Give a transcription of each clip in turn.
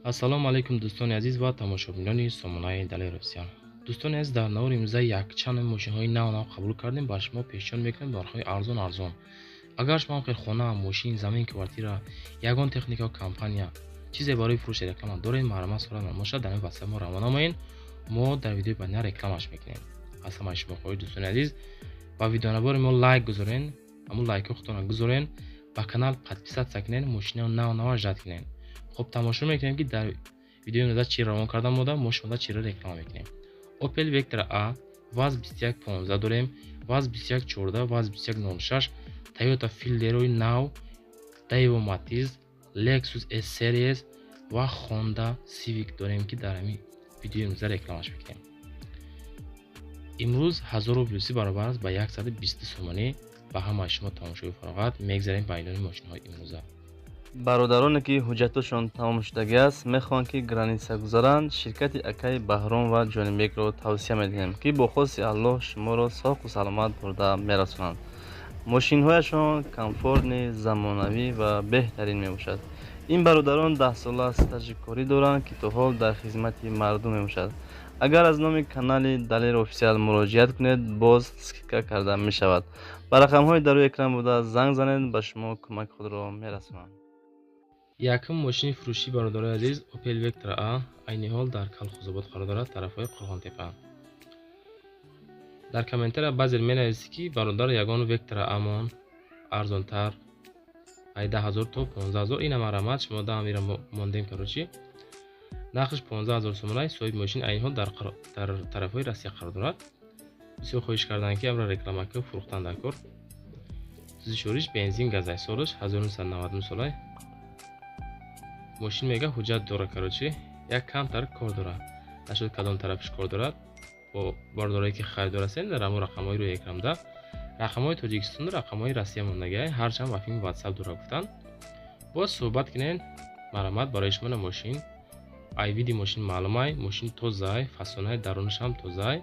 ассалому алайкум дӯстони азиз ва тамошобинони сомонаи дали рӯсиён. дӯстони азиз, дар навори имрӯза якчанд мошинҳои нав пqabул кардем. ба шумо пешниҳод мекунем нархҳои арзон. агар шумо хел хона, мошин, замин, квартира, ягон техника компания чизе барои фурӯши реклама доред, маърамат сола намошад, дар ин ватсап мо равона намоед. мо дар видеои баъдина рекламаш мекунем. аз ҳамаи шумо хоҳиш дӯстони азиз, ба видеонабори мо лайк гузорен, ҳамун лайкҳо худтонро гузорен, ба канал подписатсия кунен, мошинаи нав жад кунен. خب تماشا میکنیم که در ویدیو نوزد چی روان کردم ما شما چی را رکلام میکنیم. اوپل وکتر A واز 2115 داریم، واز 2114، واز 2106، تویوتا فیلدروی ناو، دیو ماتیز، لکسوس اس سریز و خوندا سیویک داریم که در همین ویدیو نوزد رکلامش میکنیم. امروز 1000 روبل برابر است با 120 سومانی. با همه شما تماشای فراغت میگذاریم با این ماشین های امروزه. бародароне ки ҳуҷҷаташон тамом шудагӣ аст, мехоҳанд ки граниса гузаранд, ширкати акаи баҳром ва ҷонибекро тавсия медиҳем ки бо хоси аллоҳ шуморо соҳу саломат бурда мерасонанд. мошинҳояшон комфортни, замонавӣ ва беҳтарин мебошад. ин бародарон 10 сола стажи корӣ доранд ки то ҳол дар хизмати мардум мебошад. агар аз номи канали Далер офисиал муроҷиат кунед, боз скидка карда мешавад. ба рақамҳои дар рӯи экран буда занг занед, ба шумо кӯмаки худро мерасонанд. якум мошини фурӯшӣ бародари азиз, Opel Vectra A, айни ҳол дар Калхозобод қарор дорад, тарафҳои Қоғонтепа. дар комментария баъзе менависед ки бародар ягон Vectra A-мон арзонтар 18000 то 15000. ина марамат шумо да амира мондем карочи. нархш 15000 сомона. соҳиби мошин айни ҳол дар тарафҳои Россия қарор дорад. бисёр хоҳиш карданд ки амра рекламака фурӯхтан дар кор. зишориш бензин газай, солаш 1999 солай. мошин мега ҳуҷҷат дора карочи, як камтар кор дорад. нашуд кадом тарафиш кор дорад. бо бардорае ки харидор ҳастен дар ҳамон рақамҳои рӯи экранда, рақамҳои Тоҷикистон, рақамҳои Россия мондагиай, ҳарчанд ва филми WhatsApp дора гуфтанд. боз суҳбат кунен. марамат барои шумо на мошин. ай види мошин маълумай, мошин тозай, фасонаи дарунаш ҳам тозай.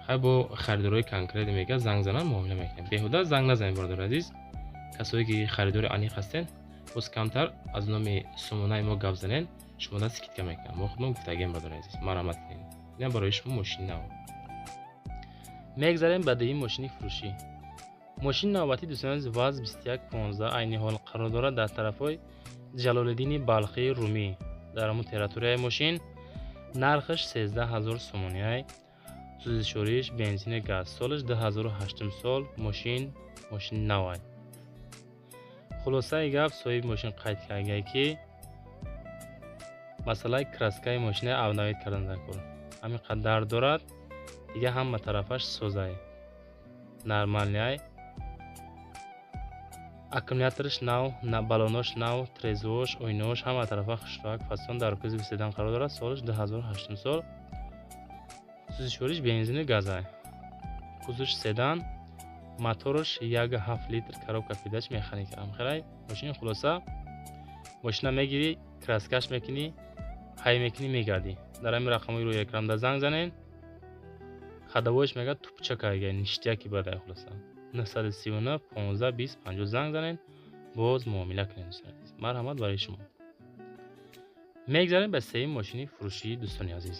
хай бо харидорои конкрет мега занг занан муомила мекунем. беҳуда занг назанед бародари азиз. касое ки харидори аниқ ҳастен, боз камтар аз номи сомонаи мо гап занен, шумо да скидка мекунам. мо худмон гуфтагем бародари азиз. маърамат кунед. ина барои шумо мошини нав. мегзарем ба дуюм мошини фурӯшӣ. мошини навбатӣ дӯстони азиз ВАЗ 2115 айни ҳол қарор дорад дар тарафҳои Ҷалолиддини Балхи Румӣ. дар ҳамон территорияи мошин нархаш 13000 сомониай. сӯзи шориш бензини газ, солаш 2008 сол. мошин навай. хулосаи гап, соҳиби мошин қайд кардагае ки масъалаи краскаи мошина авновид кардан дар кор. ҳамин қадар дорад, дига ҳама тарафаш созай. нормалиай. аккумуляториш нав, балонош нав, трезвош, ойнош ҳама тарафа хуштак фасон дар кӯзи седан қарор дорад. солаш 2008 сол. сӯзи шориш бензини газай. кузуш седан. моторш 1.7 литр, коробка передач механика амхирай. мошини хулоса мошина мегири, краскаш мекунӣ, ҳай мекунӣ, мегарди. дар ҳамин рақамҳои рӯи экран занг занен. ходовойш мега тупчакаga ништяки бадай. хулоса 939 15 20 50 занг занен, боз муомила кунед. марҳамат барои шумо. мегзарем ба сеюм мошини фурӯшӣ дӯстони азиз.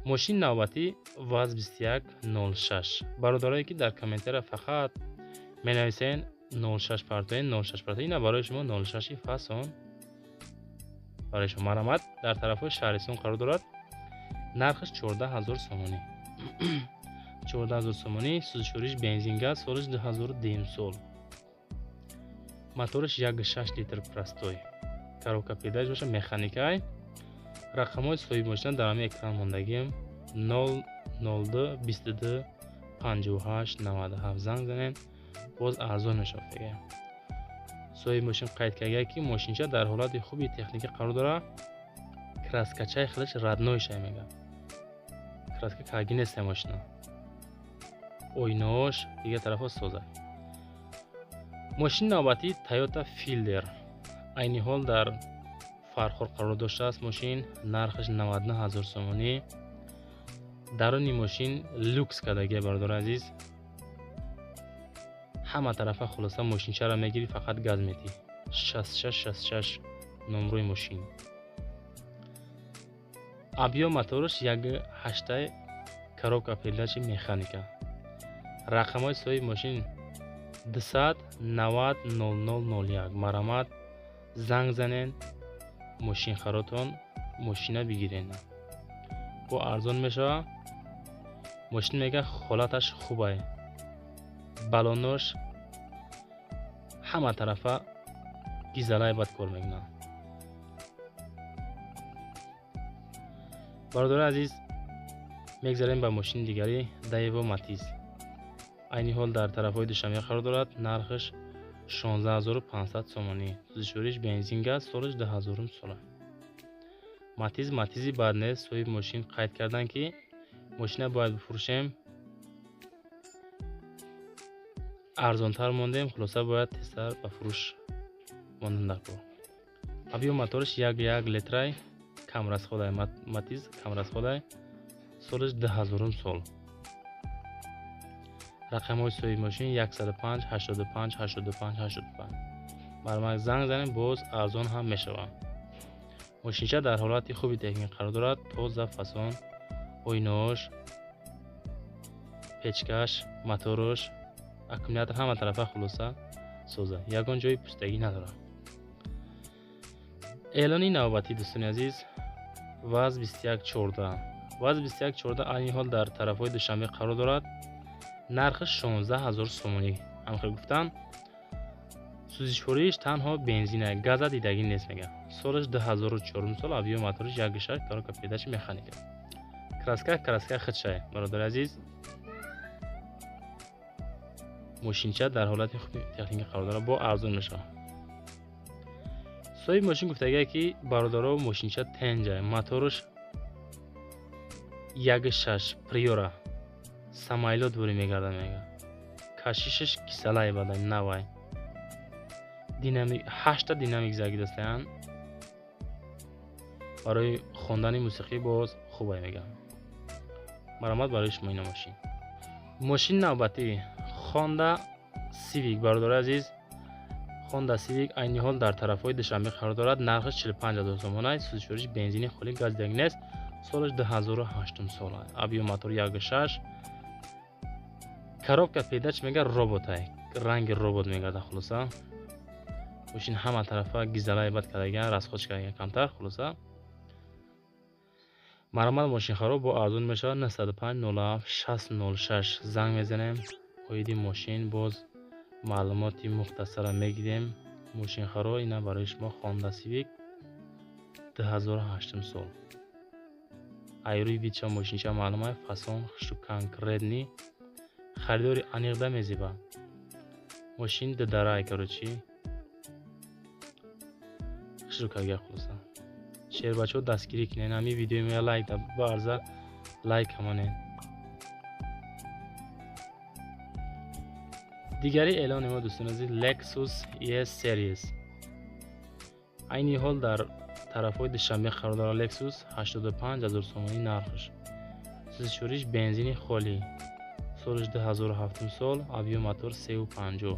мошини навбатӣ ВАЗ 2106. бародарое ки дар комментария фақат менависен 06 партоен, 06 партоен, ина барои шумо 06 фасон. барои шумо маърамат. дар тарафҳои шаҳристон қарор дорад. нархаш 14000 сомонӣ. 14000 сомонӣ. сӯзишориш бензин газ, солаш 2002 сол. моториш 1.6 литр простой. коробка передач боша механикай. рақамҳои соҳиби мошина дар ҳамин экран мондагием. 002 22 58 97 занг занен, боз арзон мешавад. соҳиби мошин қайд кардагае ки мошинча дар ҳолати хуби техника қарор дорад. краскачаи хелаш раднойшай мега. краска каги нест мошина. ойнош дига тарафа соза. мошини навбатӣ Toyota Fielder. айни ҳол дар фархор қарор доштааст мошин. нархаш 99000 сомонӣ. даруни мошин люкс кардагия бародари азиз. ҳама тарафа хулоса мошинчаро мегири, фақат газ метӣ. 6666 номрӯи мошин. Объем моторш 1.8 коробка передачи механика. Рақамҳои соҳиби мошин 290 0001. Маромат занг занен, мошинхаротон мошина бигирен. Бо арзон мешава. мошин мега ҳолаташ хубай. балонош ҳама тарафа гизалай бад кор мекунад. бародари азиз, мегзарем ба мошини дигари Daewoo Matiz. айни ҳол дар тарафҳои душанбе қарор дорад. Нархаш 16500 сомонӣ. сӯзишвориш бензин газ, солаш 2000 сола. Матизи бад нест. соҳиби мошин қайд карданд ки мошина бояд бифурӯшем, арзонтар мондем, хулоса бояд тезтар ба фурӯш мондан дар кор. объем моториш 1 литрай камрасходай. Матиз камрасходай, солаш 2000 сол. рақамҳои соҳиби мошин 105 85 85 85. бармак занг занем, боз арзон ҳам мешавад. мошинча дар ҳолати хуби техник қарор дорад. тоза, фасон, ойнош, печкаш, моторош, аккумулятор ҳама тарафа хулоса соза. ягон ҷои пустагӣ надорад. эълони навбатӣ дӯстони азиз. ваз 2114. ваз 2114 айни ҳол дар тарафҳои душанбе қарор дорад. нархи 16000 сомонӣ. ҳамхел гуфтам, сӯзишвориш танҳо бензина, газа дидагӣ нест мега. солаш 2004 сол. объем моториш 1.6 коробка передачи механика. краска хидшай. бародари азиз, мошинча дар ҳолати хуби техника қарор дорад. бо арзон мешавад. соҳиби мошин гуфтагие ки бародаро мошинча тенҷай. моториш 1.6 приора самайлот дворӣ мегарда мега. кашишаш кисалай бадай навай. динамик 8 динамик заги дастаян. барои хондани мусиқӣ боз хубай мега. маромат барои шумо ина мошин. мошин навбатӣ Honda Civic. бародари азиз, Honda Civic айни ҳол дар тарафҳои душанбе қарор дорад. нархаш 45000 сомон аст. сӯзишвориш бензини холӣ, газ дидагӣ нест. солаш 2008 сол аст. объем мотор 1.6. коробка передач мега роботай. ранги робот мегарда хулоса. мошин ҳама тарафа гизалай бад кардаган, расходчика камтар хулоса. маромат мошинхароб бо арзон мешавад. 95 07 6006 занг мезанем. оиди мошин боз маълумоти мухтасара мегирем. мошинхаро ина барои шумо Honda Civic 2008 сол. айрӯи видча мошинча маълумай. фасон хишу конкретни харидори аниқда мезиба. мошин ддарай корочи хишу карга хулоса. шербачо дастгирӣ кинен. ҳами видеои мо лайк да барза лайк ҳамонен. дигари эълони мо дӯстони азиз Lexus ES Series. айни ҳол дар тарафҳои душанбе қарор дорад. Lexus 85000 сомонӣ нархаш. сӯзишвориш бензини холӣ. солаш 2007 сол. объем мотор 350.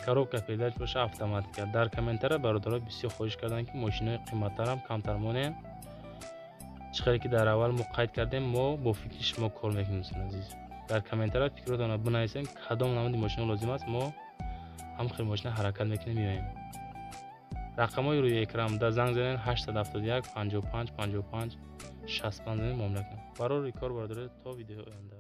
коробка передач боша автоматика. дар комментария бародаро бисёр хоҳиш карданд ки мошинои қиматтарам камтар монем. чихеле ки дар аввал мо қайд кардем, мо бо фикри шумо кор мекунем дӯстони азиз. дар комментария фикротона бинависем, кадом намуди мошина лозим аст, мо ҳамхел мошина ҳаракат мекунем меоем. рақамҳои рӯи экран да занг занен 871 55 55 65 занен муомила кунед. барори кор бародаро то видеои оянда.